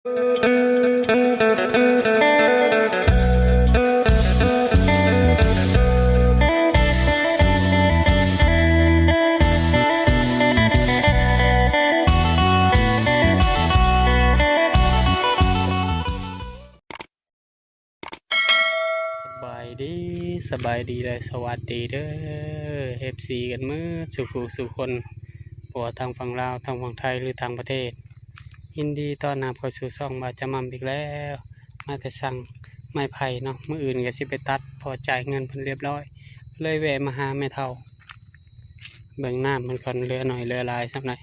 สบายดีเลยสวัสดีเด้อFCกันเมื่อสู่คนปัวทางฝั่งลาวทางฝั่งไทยหรือทางประเทศยินดีต้อนรับเข้าสู่ช่องบาจะมั่มอีกแล้วมาแต่สั่งไม้ไผ่เนาะมื้ออื่นก็สิไปตัดพอจ่ายเงินเพิ่นเรียบร้อยเลยแวะมาหาแม่เฒ่าเบิ่งน้ำมันก่อนเรือหน่อยเรือลายสักหน่อย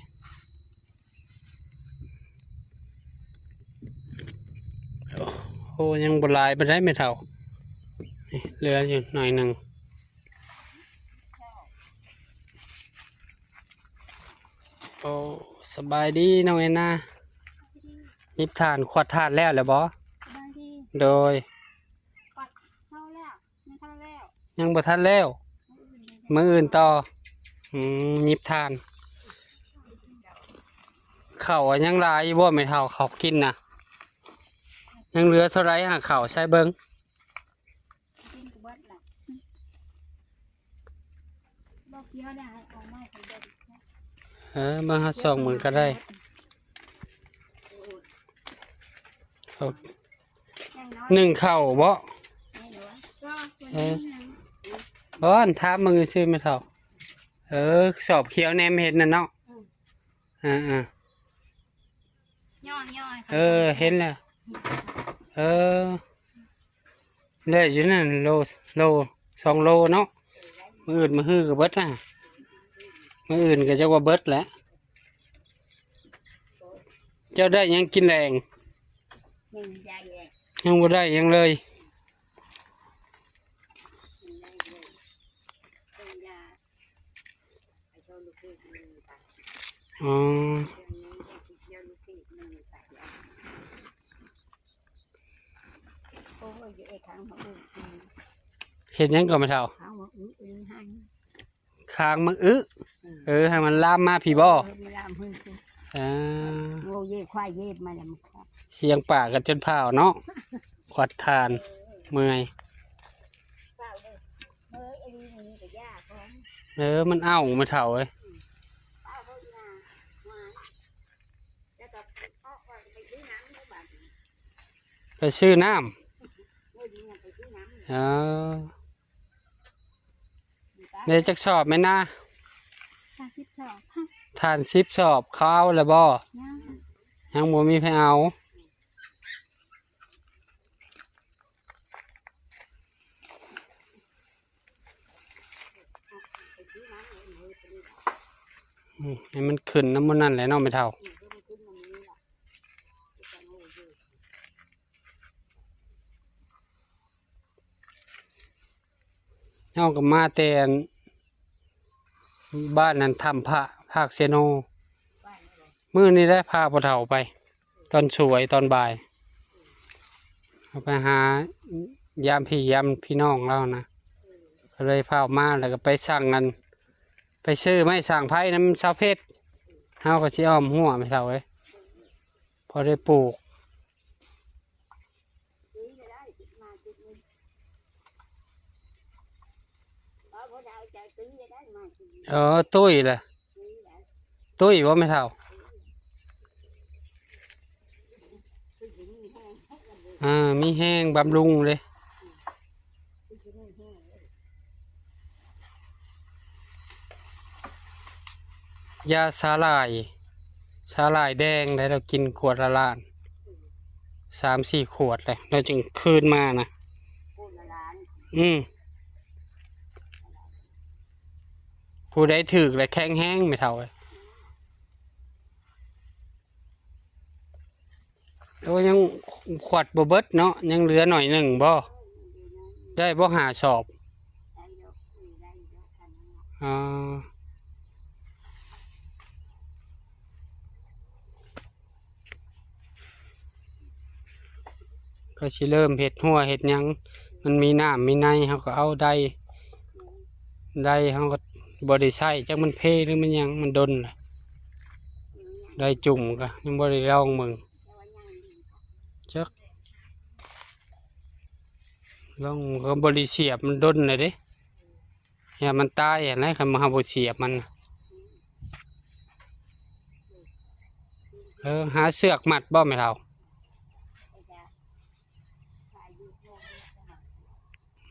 โอ้ยังบ่ลายบ่ได้แม่เฒ่าเรืออยู่หน่อยหนึ่งโอ้สบายดีน้องเอ็นนายิบทานขวดทานแล้วเหรอบอโดยยังบ่ทันแล้วมื้ออื่นต่อยิบทานข้าวยังหลายบ่ไม่เท่าเขากินนะยังเหลือเท่าไรหาข้าวใช้เบิ้งมาหาส่งเหมือนก็ได้หนึ่งเข่าบ่บ่อนท้ามึงซื้อไม่เท่าสอบเขียวแนมเห็นน่ะเนาะเห็นแล้วเลยอยู่นั่นโล2 โลเนาะมืออื่นมาฮือกับเบิดนะมืออื่นก็จะว่าเบิดแหละเจ้าได้ยังกินแรงยังบ่ได้ยังเลยอ๋อเห็นยังก่อนมาเท่าคางมันให้มันลามมาผีบ่เสียงป่ากันจนเผาเนาะขวัดทานเมื่อยมันเอ้ามาเท่าเลยไปชื่อน้ำเดี๋ยวจะสอบไหมนะทาน10 สอบเขาเอาแล้วบ่ยังบ่มีใครเอาให้มันขึ้นน้ำมันนั่นแหละเนาะไม่เท่าเอากับมาแต่บ้านนั้นทำพระภาคเซโนมื้อนี้ได้พาพ่อเฒ่าไปตอนสวยตอนบ่ายไปหายามพี่น้องเรานะก็เลยพามาแล้วก็ไปสั่งกันไปซื้อไม้สั่งไผ่น้ำชาวเพชรเฮาก็สิอ้อมหัวไม่เท่าเว้ยพอได้ปลูกตุ้ยเลยตุ้ยว่าไม่เท่ามีแห้งบำรุงเลยยาสาหร่ายแดงได้เรากินขวดละล้าน3-4 ขวดเลยเราจึงคืนมานะผู้ใดถือและแข็งแห้งไม่เท่าเลยโอ้ยังขวดบ่เบิดเนาะยังเหลือหน่อยหนึ่งบ่ได้บ่หาสอบก็สิเริ่มเห็ดหัวเห็ดยังมันมีน้ำมีในเขาก็เอาได้เขาก็บริใช้จักมันเพหรือมันยังมันดนได้จุ่มก็ยังบริลองมึง จักลองก็บริเสียบมันดนเลยเด้อย่ามันตายอะไรคันมาหาบริเสียบมันหาเสือกมัดบ่ไม่เท่า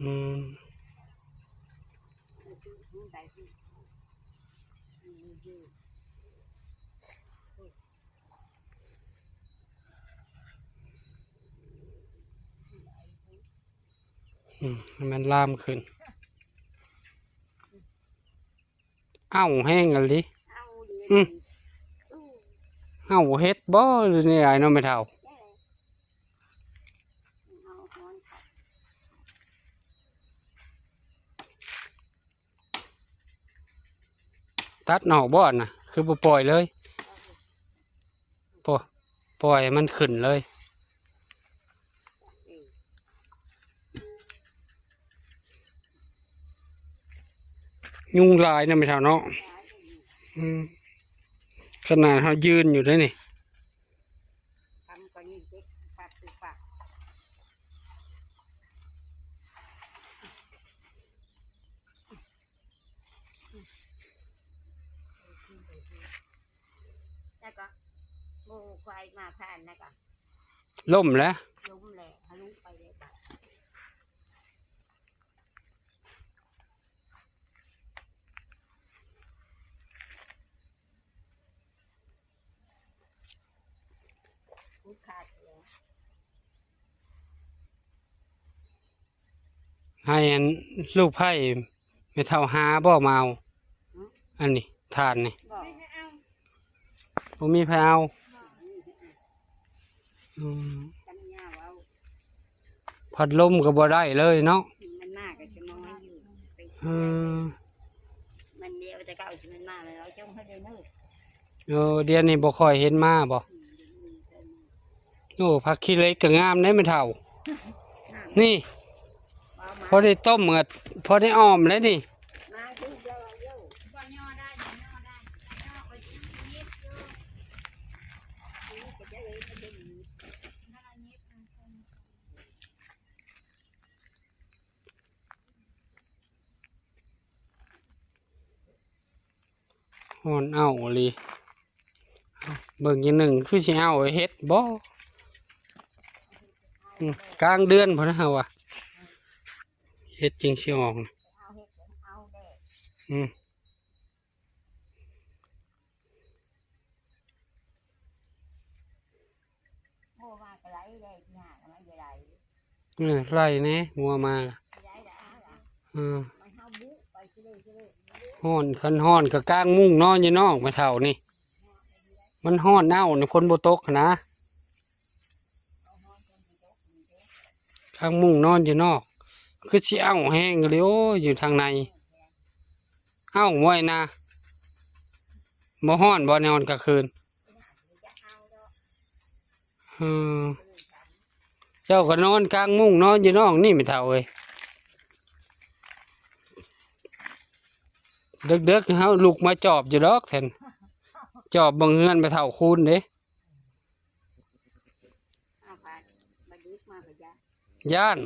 อืมให้มันลามขึ้นเอ้าแห้งกันดิเอ้าเฮ็ดบ่หรือนี่ไรเนาะไม่เท่าตัดหนอกบ่อนนะคือบ่ปล่อยเลยปล่อยมันขึ้นเลยยุงลายนะไม่เท่าเนาะขนาดเขายืนอยู่ได้นี่แล้วก็โบควายมาผ่านนะก็ล่มแล้วล้มแหล่ทะลุไปเลยแบบขาดเลยให้ลูกไผ่ไม่เท่าหาบ่มาเอาอันนี้ทานนี่ผมมีไผ่เอาพัดลมก็บ่ได้เลยเนาะมันมากก็จะมองอยู่มันเดียวแต่เก่าจะมันมากเลยเราจ้องให้ได้เนื้อเดี๋ยวนี้บ่ค่อยเห็นมาบ่โอ้ผักขี้เหล็กก็งามได้ไม่เท่านี่พอได้ต้มก็พอได้อ้อมแล้วนี่ฮอนเอาเลยเบิ่งอย่างหนึ่งคือสิเอาเฮ็ดบ่กลางเดือนพอนะฮะวะเฮ็ดจริงสิออกนะไล่เนี่ยงัวมาห้อนคันห้อนกับกลางมุ้งนอนอยู่นอกมาเท่านี่มันห้อนเน่าในคนโบตกนะกลางมุ้งนอนอยู่นอกคือสิเอ้าแห้งเลยโอ้อยู่ทางในเอ้าไว้นะบ่ห้อนบ่นอนกลางคืนเจ้าก็นอนกลางมุ้งนอนอยู่นอกนี่ไม่เท่าเลยเด็กๆเขาลูกมาจอบอยู่ดอกแทนจอบบังเงินไปเท่าคูณเด้ย่าน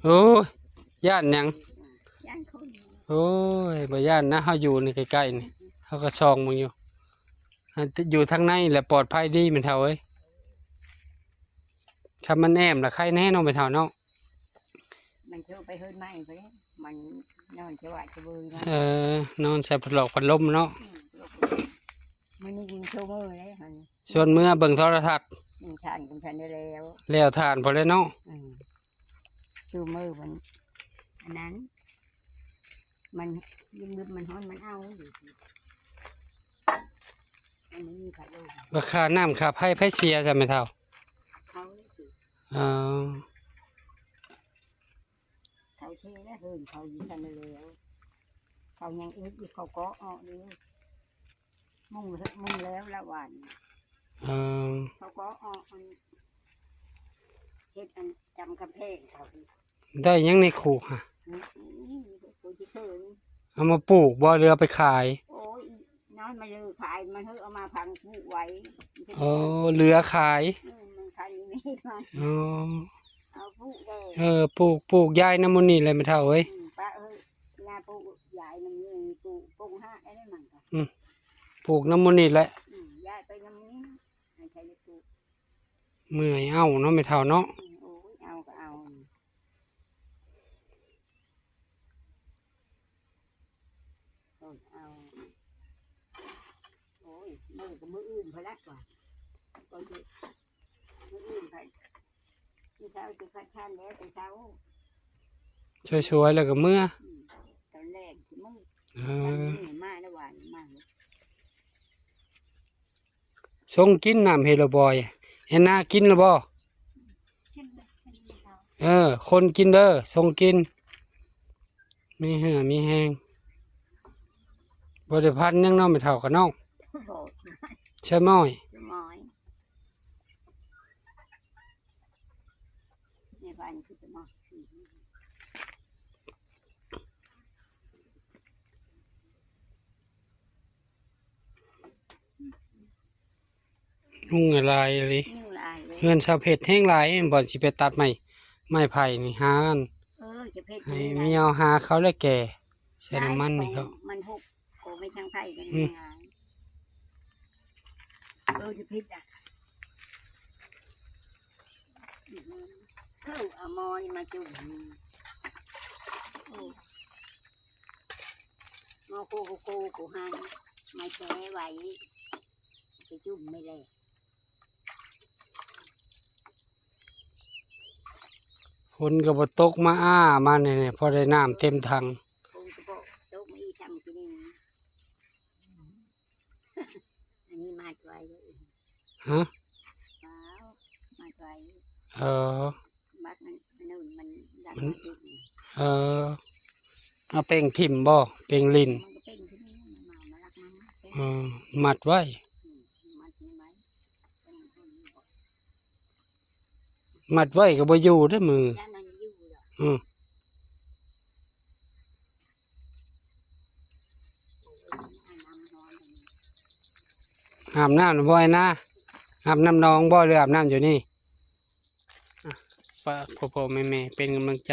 โอ้ยย่านยังโอ้ยบ่ย่านนะเขาอยู่ในใกล้ๆนี่เขาก็ช่องมึงอยู่ทางในแหละปลอดภัยดีมันเท่าเอ้ยถ้ามันแอมละใครแน่นอนไปเท่าเนาะมันเชื่อไปเฮิร์นไหมไปมันนอนจะไหวจะเบื่อนะนอนใส่ผลอกพัดลมเนาะมันนี่ยิงโชว์มือเลยส่วนเมื่อเบิ่งโทรทัศน์ทานกันได้แล้วทานพอแล้วเนาะโชว์มือมันอันนั้นมันยิ่งดึกมันฮ้อนมันเอาอยู่อันนี้มีขายโลราคาน้ำค่าไพ่เสียจะไม่เท่าเขาเชื่อแล้วเขายิงกันแล้วเขายังอึดอยู่เขาก็ออกนี่มุ่งแล้วละวันเขาก็ออกเฮ็ดอันจำกระเพงเขาได้ยังในขู่ฮะเอามาปลูกบ่เรือไปขายโอ้ยน้อยมาเรือขายมันเอามาพังปลูกไว้เรือขายมันขาย มา อ๋อ เอาปลูกได้ ปลูกยายน้ำมันนี่เลยไม่เท่าเอ้ย ป้างาปลูกใหญ่มันมีปลูกปงห้าไอ้นี่มันก็ ปลูกน้ำมันนี่แหละ ยายไปน้ำนี้ให้ใครจะปลูก เมื่อยเอ้าเนาะไม่เท่าเนาะ โอ้ยเอาก็เอาโอ้ยมือกับมืออื่นพอละกว่าก็จะมืออื่นไปที่เช้าจะพัดท่านแล้วแต่เช้า ช่วยๆแล้วก็เมื่อ ตอนแรกที่มึง เอ เหนื่อยมากแล้วหวานมาก ส่งกินน้ำเฮโลบอยเห็นหน้ากินแล้วบ่คนกินเด้อส่งกินมีเหือมีแห้งบริพันธ์ยังน้องไม่เท่ากับน้องใช่ไหม หมอยในบ้านคือจะมอ นุ่งอะไรเลย นิ่วลายเลย เงินชาวเพชรแห้งหลายบ่อนสิไปตัดไม้ไผ่นี่หากัน จะเพชร ให้เมียวหาเขาแล้วแก่ใช้น้ำมันนี่เขา มันหุบโอ้ไม่ช่างไผ่กันงานจะเพชรอ่ะเอามอนมาจุ่มมอกูหันมาแช่ไว้ไปจุ่มไม่เลย ฝนก็บ่ตกมามาเนี่ยพอได้น้ำเต็มถัง คงจะบอกโต๊ะมีทำกินอันนี้มาไว้เลย ฮะ มาไว้ บัด นู่นมันดันจุด เอาเป่งถิ่มบ่เป่งลิน มันก็เป็นที่นี่มาลักน้ำ มัดไว้ มัดนี่ไหม มัดไว้ก็บ่อยู่เด้อมือ ย่านั่นอยู่เหรออาบน้ำบ่อยนะอาบน้ำนองบ่หรืออาบน้ำอยู่นี่ฝากพ่อแม่เป็นกำลังใจ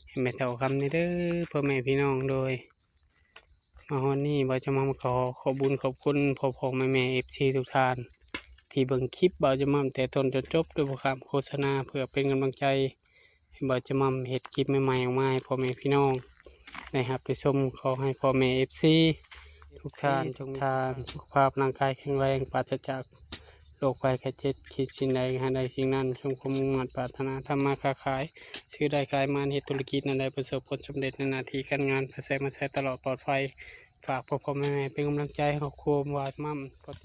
ให้แม่เท่าคำนี้เด้อพ่อแม่พี่น้องโดยมาฮอนนี่บ่จะมาขอบุญขอบคุณพ่อแม่FC ทุกท่านที่เบิ่งคลิปบ่จะมาแต่ต้นจนจบด้วยคำโฆษณาเพื่อเป็นกำลังใจให้บ่จะมาเฮ็ดคลิปใหม่ๆออกมาให้พ่อแม่พี่น้องนะครับไปชมขอให้พ่อแม่ FC ทุกท่านสุขภาพร่างกายแข็งแรงปราศจากโรคภัยไข้เจ็บคิดสิ่งใดหาใดสิ่งนั้นสมความมุ่งมั่นปรารถนาทำมาค้าขายซื้อได้ขายมาเหตุธุรกิจนั้นได้ประสบผลสำเร็จในหน้าที่การงานภาษามาใช้ตลอดปลอดภัยฝากพ่อแม่เป็นกำลังใจให้ครอบครัววาดมั่ม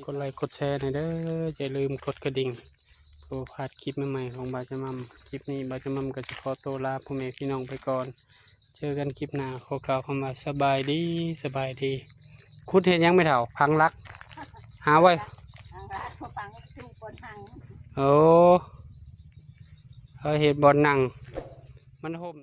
กดไลค์กดแชร์หน่อยเด้ออย่าลืมกดกระดิ่งเพื่อพลาดคลิปใหม่ๆของบาจามัมคลิปนี้บาจามัมก็จะขอตัวลาพ่อแม่พี่น้องไปก่อนเจอกันคลิปหน้าขอกล่าวคำว่าสบายดีคุดเห็นยังไม่เท่าพังรักหาไว้โอ้เห็ดบอลหนังมันห่ม